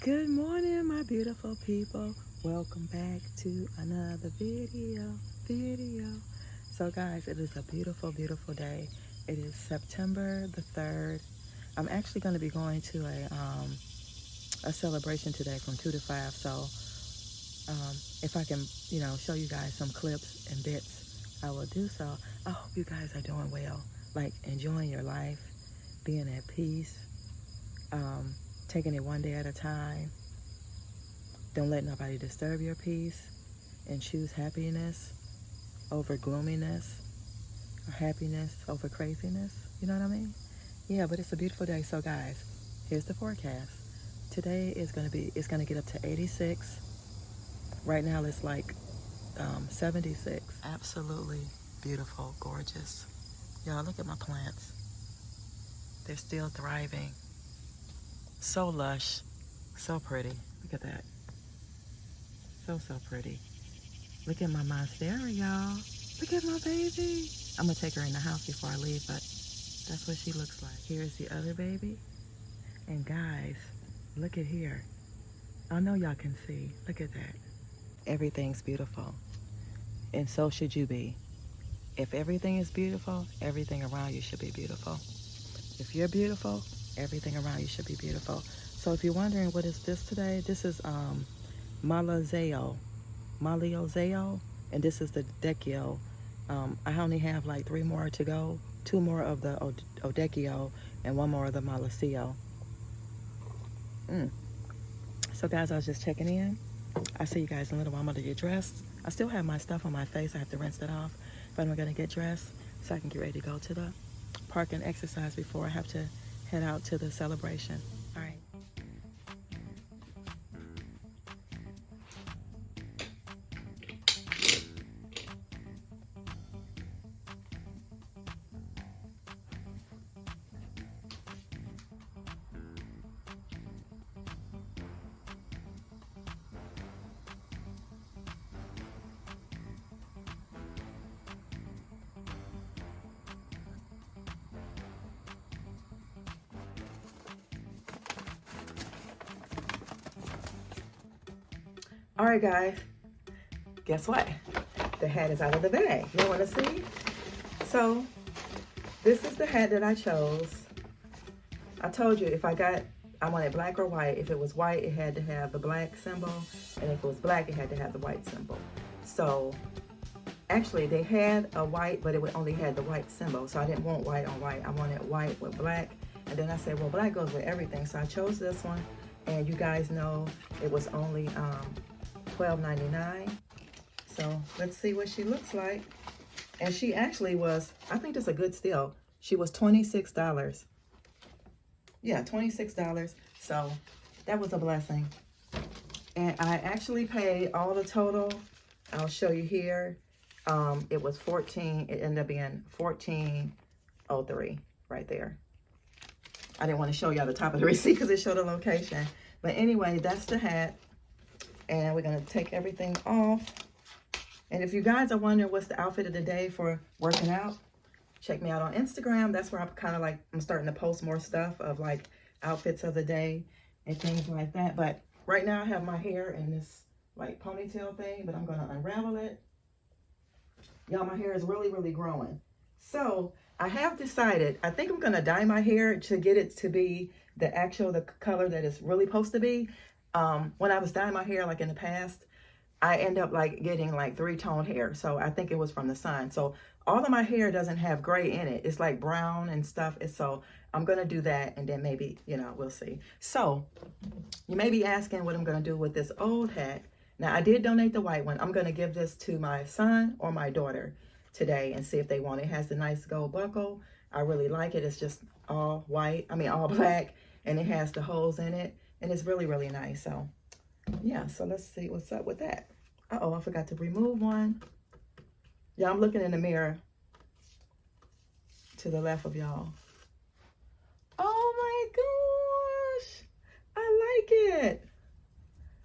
Good morning, my beautiful people. Welcome back to another video. So guys, it is a beautiful, beautiful day. It is September the 3rd. I'm actually going to be going to a celebration today from 2 to 5. So if I can, show you guys some clips and bits, I will do so. I hope you guys are doing well, like enjoying your life, being at peace, taking it one day at a time. Don't let nobody disturb your peace, and choose happiness over gloominess, or happiness over craziness. You know what I mean? Yeah, but it's a beautiful day. So guys, here's the forecast. Today it's gonna get up to 86. Right now it's like 76. Absolutely beautiful, gorgeous. Y'all look at my plants. They're still thriving. So lush, so pretty. Look at that. So pretty. Look at my monstera, y'all. Look at my baby. I'm gonna take her in the house before I leave, but that's what she looks like. Here's the other baby. And guys, look at here. I know y'all can see. Look at that. Everything's beautiful. And so should you be. If everything is beautiful, everything around you should be beautiful. If you're beautiful, everything around you should be beautiful. So if you're wondering what is this today, this is Malazeo, and this is the Deccio. I only have like 3 more to go, 2 more of the Odecchio and 1 more of the Malazeo. So guys, I was just checking in. I'll see you guys in a little while. I'm gonna get dressed. I still have my stuff on my face. I have to rinse that off, but I'm gonna get dressed so I can get ready to go to the park and exercise before I have to head out to the celebration. All right. All right, guys, guess what? The hat is out of the bag. You want to see? So this is the hat that I chose. I told you I wanted black or white. If it was white, it had to have the black symbol. And if it was black, it had to have the white symbol. So actually they had a white, but it only had the white symbol. So I didn't want white on white. I wanted white with black. And then I said, well, black goes with everything. So I chose this one. And you guys know it was only $12.99. So let's see what she looks like. And she actually was, I think that's a good steal. She was $26. Yeah, $26. So that was a blessing. And I actually paid all the total. I'll show you here. It was 14. It ended up being $14.03 right there. I didn't want to show y'all the top of the receipt because it showed the location. But anyway, that's the hat. And we're going to take everything off. And if you guys are wondering what's the outfit of the day for working out, check me out on Instagram. That's where I'm kind of like, I'm starting to post more stuff of like outfits of the day and things like that. But right now I have my hair in this like ponytail thing, but I'm going to unravel it. Y'all, my hair is really, really growing. So I have decided, I think I'm going to dye my hair to get it to be the color that it's really supposed to be. When I was dyeing my hair, like in the past, I end up like getting like 3-tone hair. So I think it was from the sun. So all of my hair doesn't have gray in it. It's like brown and stuff. And so I'm going to do that. And then maybe, we'll see. So you may be asking what I'm going to do with this old hat. Now I did donate the white one. I'm going to give this to my son or my daughter today and see if they want it. It has the nice gold buckle. I really like it. It's just all all black, and it has the holes in it. And it's really, really nice. So yeah, so let's see what's up with that. Uh-oh, I forgot to remove one. Yeah, I'm looking in the mirror to the left of y'all. Oh my gosh, I like it.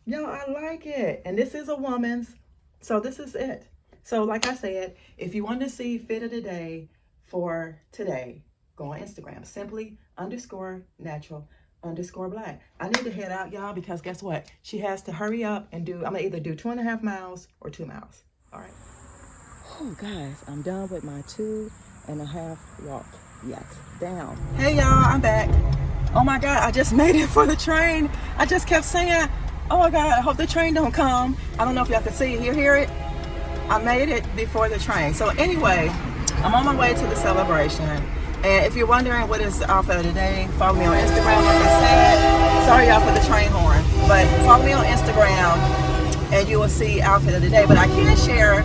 Yo, I like it. And this is a woman's, so this is it. So like I said, if you want to see fit of the day for today, go on Instagram, simply_natural_. _black. I need to head out, y'all, because guess what? She has to hurry up and do, I'm gonna either do 2.5 miles or 2 miles. All right. Oh, guys, I'm done with my 2.5 walk. Yes, down. Hey, y'all, I'm back. Oh my God, I just made it for the train. I just kept saying, oh my God, I hope the train don't come. I don't know if y'all can see it. You hear it? I made it before the train. So anyway, I'm on my way to the celebration. And if you're wondering what is the outfit of the day, follow me on Instagram, like I said. Sorry, y'all, for the train horn. But follow me on Instagram, and you will see outfit of the day. But I can share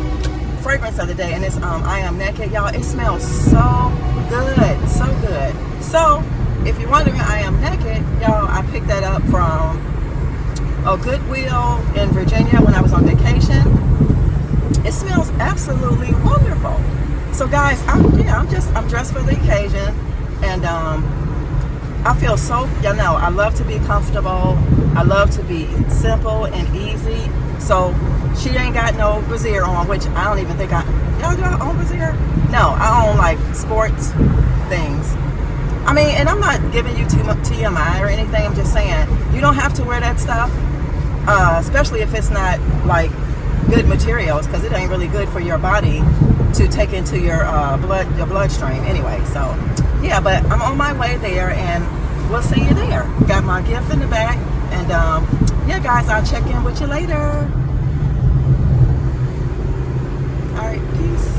fragrance of the day, and it's I Am Naked. Y'all, it smells so good. So good. So, if you're wondering, I Am Naked, y'all, I picked that up from a Goodwill in Virginia when I was on vacation. It smells absolutely wonderful. So guys, I'm dressed for the occasion, and I feel so, y'all know, I love to be comfortable. I love to be simple and easy. So she ain't got no brassiere on, which I don't even think y'all do I own brassiere? No, I own like sports things. I mean, and I'm not giving you too much TMI or anything. I'm just saying, you don't have to wear that stuff, especially if it's not like good materials, because it ain't really good for your body to take into your bloodstream anyway. So yeah, but I'm on my way there, and we'll see you there. Got my gift in the back, and yeah, guys, I'll check in with you later. All right, peace.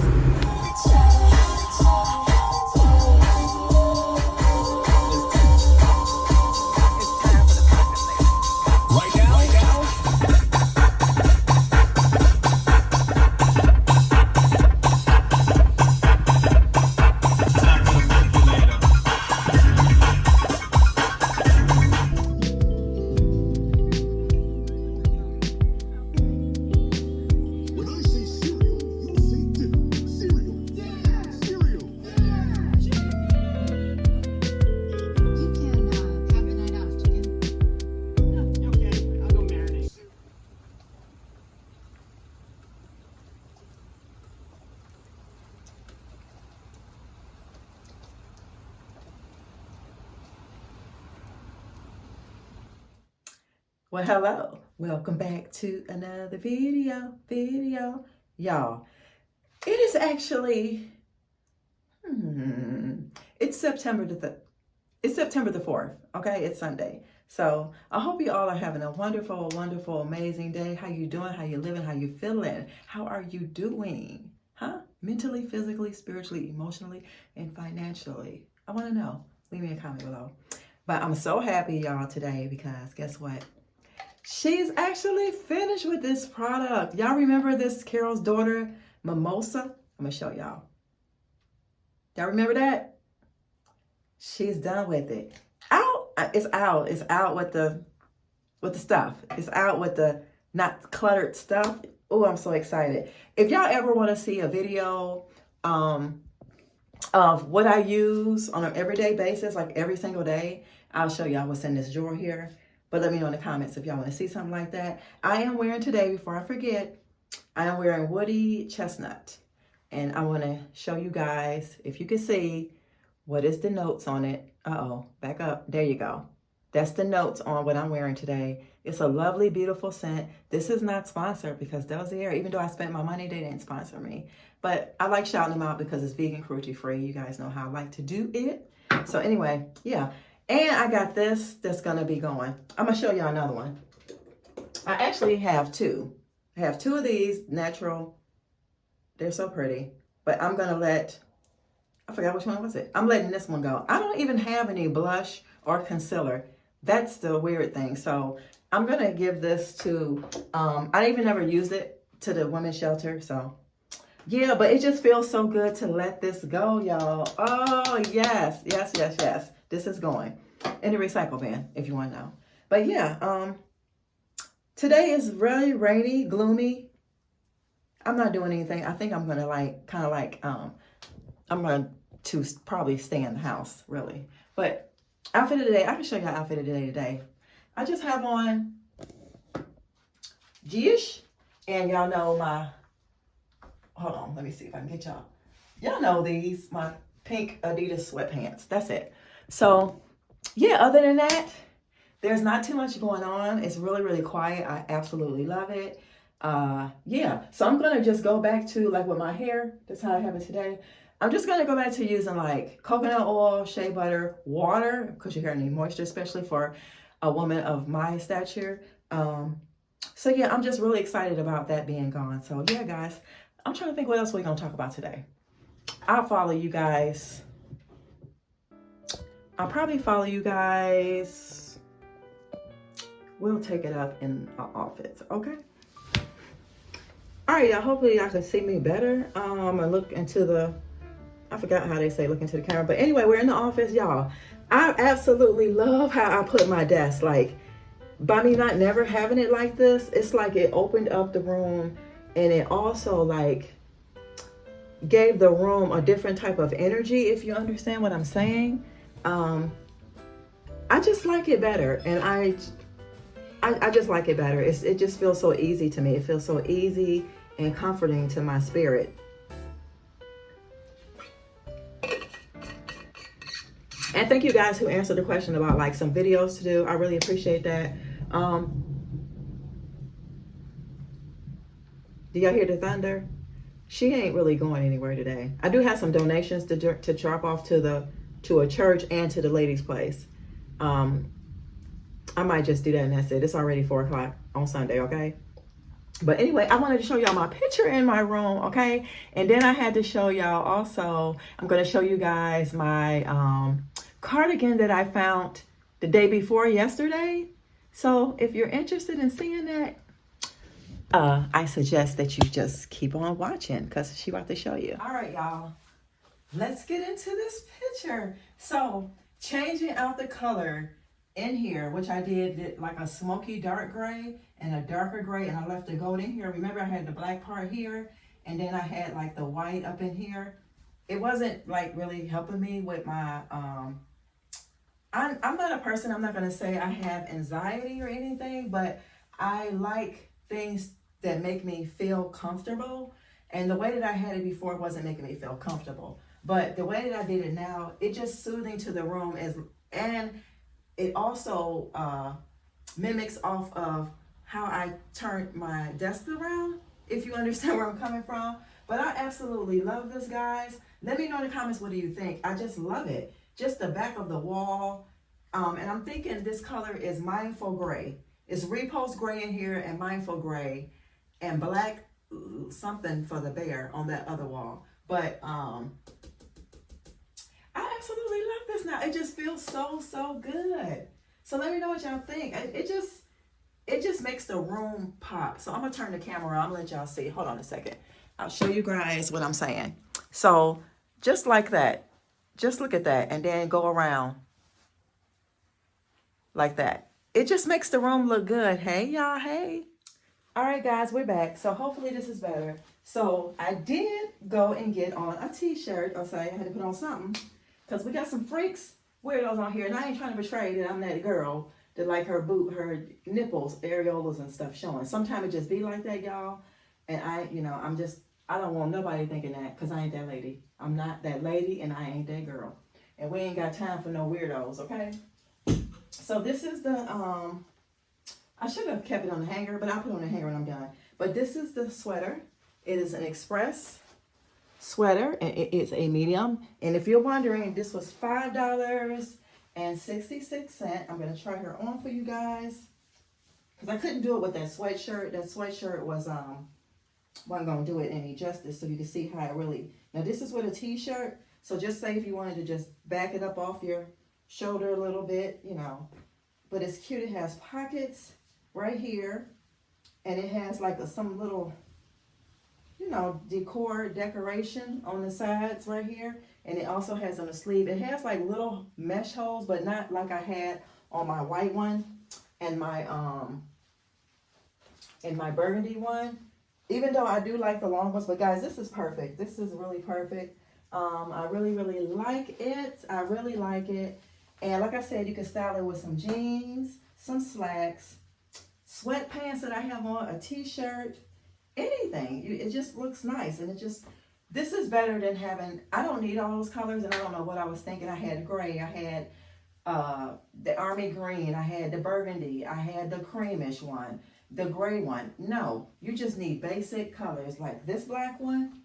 Well, hello. Welcome back to another video. Y'all, it is actually, it's September the 4th, okay? It's Sunday. So I hope you all are having a wonderful, wonderful, amazing day. How you doing? How you living? How you feeling? How are you doing? Huh? Mentally, physically, spiritually, emotionally, and financially. I want to know. Leave me a comment below. But I'm so happy, y'all, today, because guess what? She's actually finished with this product. Y'all remember this Carol's daughter, Mimosa? I'm going to show y'all. Y'all remember that? She's done with it. Out. It's out. It's out with the stuff. It's out with the not cluttered stuff. Oh, I'm so excited. If y'all ever want to see a video of what I use on an everyday basis, like every single day, I'll show y'all what's in this drawer here. But let me know in the comments if y'all want to see something like that. I am wearing today, before I forget, I am wearing Woody Chestnut. And I want to show you guys, if you can see, what is the notes on it. Uh-oh, back up. There you go. That's the notes on what I'm wearing today. It's a lovely, beautiful scent. This is not sponsored because Dozier, even though I spent my money, they didn't sponsor me. But I like shouting them out because it's vegan, cruelty-free. You guys know how I like to do it. So anyway, yeah. And I got this that's going to be going. I'm going to show y'all another one. I actually have two. I have two of these natural. They're so pretty. But I'm going to I forgot which one was it. I'm letting this one go. I don't even have any blush or concealer. That's the weird thing. So I'm going to give this to, I even never used it to the women's shelter. So yeah, but it just feels so good to let this go, y'all. Oh, yes. This is going in the recycle bin, if you want to know. But yeah, today is really rainy, gloomy. I'm not doing anything. I think I'm going to I'm going to probably stay in the house, really. But outfit of the day, I can show you our outfit of the day today. I just have on Gish, and y'all know my, hold on, let me see if I can get y'all. Y'all know these, my pink Adidas sweatpants. That's it. So yeah, other than that, there's not too much going on. It's really, really quiet. I absolutely love it. Yeah, so I'm gonna just go back to, like, with my hair, that's how I have it today. I'm just gonna go back to using like coconut oil, shea butter, water, because your hair needs moisture, especially for a woman of my stature. So yeah, I'm just really excited about that being gone. So yeah, guys, I'm trying to think what else we're gonna talk about today. I'll follow you guys. I'll probably follow you guys. We'll take it up in our office, okay? All right, y'all, hopefully y'all can see me better. I look into the, I forgot how they say look into the camera, but anyway, we're in the office, y'all. I absolutely love how I put my desk. Like, by me not never having it like this, it's like it opened up the room, and it also like gave the room a different type of energy, if you understand what I'm saying. I just like it better, and I just like it better. It just feels so easy to me. It feels so easy and comforting to my spirit. And thank you guys who answered the question about like some videos to do. I really appreciate that. Do y'all hear the thunder? She ain't really going anywhere today. I do have some donations to drop off to a church and to the ladies' place. I might just do that and that's it. It's already 4 o'clock on Sunday, okay? But anyway, I wanted to show y'all my picture in my room, okay? And then I had to show y'all also, I'm going to show you guys my cardigan that I found the day before yesterday. So if you're interested in seeing that, I suggest that you just keep on watching because she's about to show you. All right, y'all. Let's get into this picture. So changing out the color in here, which I did like a smoky dark gray and a darker gray, and I left the gold in here. Remember, I had the black part here, and then I had like the white up in here. It wasn't like really helping me with my I'm not a person, I'm not gonna say I have anxiety or anything, but I like things that make me feel comfortable. And the way that I had it before wasn't making me feel comfortable, but the way that I did it now, it's just soothing to the room, and it also mimics off of how I turned my desk around, if you understand where I'm coming from. But I absolutely love this, guys. Let me know in the comments, what do you think? I just love it. Just the back of the wall. And I'm thinking this color is Mindful Gray. It's Repost Gray in here and Mindful Gray and black something for the bear on that other wall. But I absolutely love this now. It just feels so good. So let me know what y'all think. It just makes the room pop. So I'm gonna turn the camera on. I'm gonna let y'all see. Hold on a second. I'll show you guys what I'm saying. So just like that, just look at that, and then go around like that. It just makes the room look good. Hey y'all, hey. All right guys, we're back. So hopefully this is better. So I did go and get on a t-shirt. I'll say I had to put on something because we got some freaks, weirdos on here, and I ain't trying to betray that I'm that girl that like her nipples, areolas and stuff showing. Sometimes it just be like that, y'all. And I don't want nobody thinking that, because I ain't that lady. I'm not that lady, and I ain't that girl. And we ain't got time for no weirdos, okay? So this is the, I should have kept it on the hanger, but I'll put it on the hanger when I'm done. But this is the sweater. It is an express sweater, and it is a medium. And if you're wondering, this was $5.66. I'm going to try her on for you guys, because I couldn't do it with that sweatshirt. That sweatshirt wasn't going to do it any justice, so you can see how it really... Now, this is with a t-shirt, so just say if you wanted to just back it up off your shoulder a little bit, But it's cute. It has pockets right here, and it has like some little, decoration on the sides right here. And it also has on the sleeve, it has like little mesh holes, but not like I had on my white one and my burgundy one. Even though I do like the long ones, but guys, this is perfect. This is really perfect. I really, really like it. I really like it. And like I said, you can style it with some jeans, some slacks, sweatpants that I have on, a t-shirt, anything. It just looks nice. And this is better than having, I don't need all those colors, and I don't know what I was thinking. I had gray, I had the army green, I had the burgundy, I had the creamish one, the gray one. No, you just need basic colors like this black one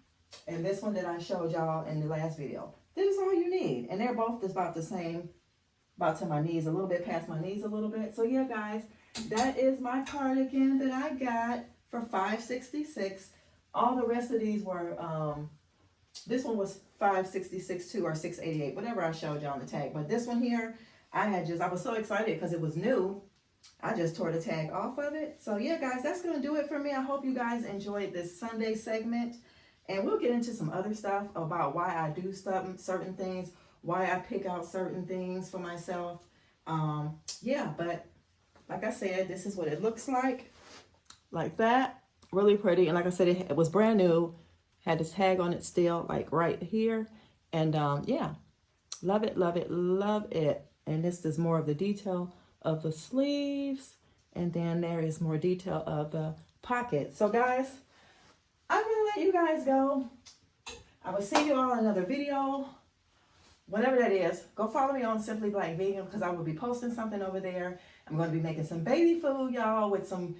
and this one that I showed y'all in the last video. This is all you need. And they're both just about the same, about to my knees, a little bit past my knees a little bit. So yeah, guys, that is my cardigan that I got for $5.66. All the rest of these were, this one was $5.66 too, or $6.88, whatever I showed y'all on the tag. But this one here, I was so excited because it was new. I just tore the tag off of it. So yeah, guys, that's going to do it for me. I hope you guys enjoyed this Sunday segment. And we'll get into some other stuff about why I do certain things, why I pick out certain things for myself. Yeah, but like I said, this is what it looks like that. Really pretty. And like I said, it was brand new. Had this tag on it still, like right here. And yeah, love it, love it, love it. And this is more of the detail of the sleeves. And then there is more detail of the pocket. So guys, I'm going to let you guys go. I will see you all in another video. Whatever that is, go follow me on Simply Black Vegan because I will be posting something over there. I'm going to be making some baby food, y'all, with some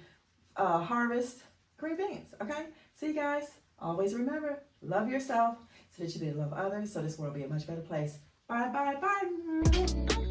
harvest green beans. Okay? See you guys. Always remember, love yourself so that you be able to love others so this world will be a much better place. Bye, bye, bye.